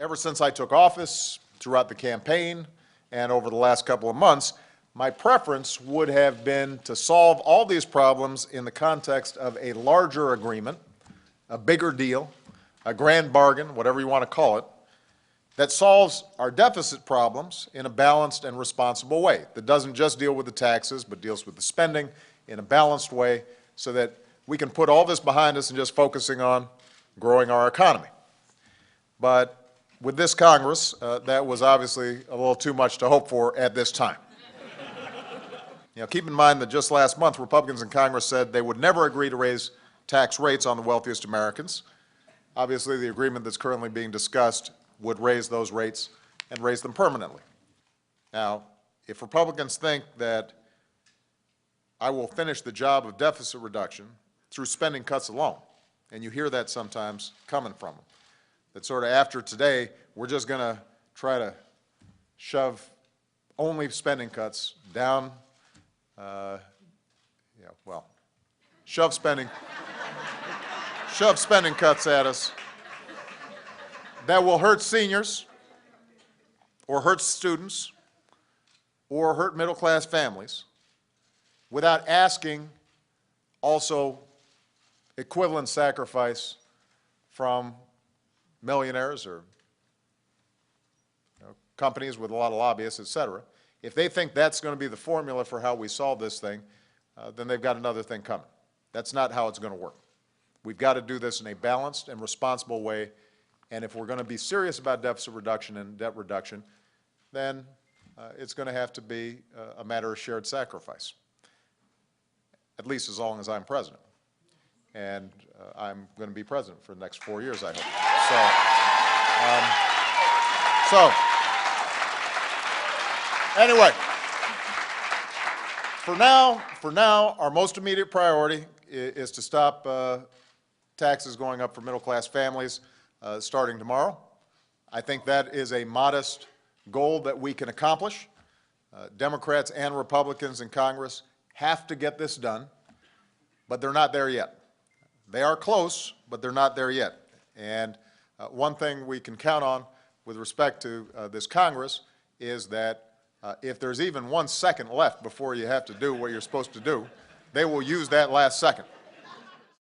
Ever since I took office, throughout the campaign, and over the last couple of months, my preference would have been to solve all these problems in the context of a larger agreement, a bigger deal, a grand bargain, whatever you want to call it, that solves our deficit problems in a balanced and responsible way, that doesn't just deal with the taxes, but deals with the spending in a balanced way so that we can put all this behind us and just focusing on growing our economy. But with this Congress, that was obviously a little too much to hope for at this time. Keep in mind that just last month, Republicans in Congress said they would never agree to raise tax rates on the wealthiest Americans. Obviously, the agreement that's currently being discussed would raise those rates and raise them permanently. Now, if Republicans think that I will finish the job of deficit reduction through spending cuts alone, and you hear that sometimes coming from them, that sort of after today, we're just going to try to shove only spending cuts down, shove spending cuts at us that will hurt seniors or hurt students or hurt middle-class families without asking also equivalent sacrifice from millionaires or companies with a lot of lobbyists, et cetera. If they think that's going to be the formula for how we solve this thing, then they've got another thing coming. That's not how it's going to work. We've got to do this in a balanced and responsible way, and if we're going to be serious about deficit reduction and debt reduction, then it's going to have to be a matter of shared sacrifice, at least as long as I'm president. And I'm going to be president for the next 4 years, I hope. Anyway, for now, our most immediate priority is to stop taxes going up for middle-class families starting tomorrow. I think that is a modest goal that we can accomplish. Democrats and Republicans in Congress have to get this done, but they're not there yet. They are close, but they're not there yet. And one thing we can count on with respect to this Congress is that if there's even 1 second left before you have to do what you're supposed to do, they will use that last second.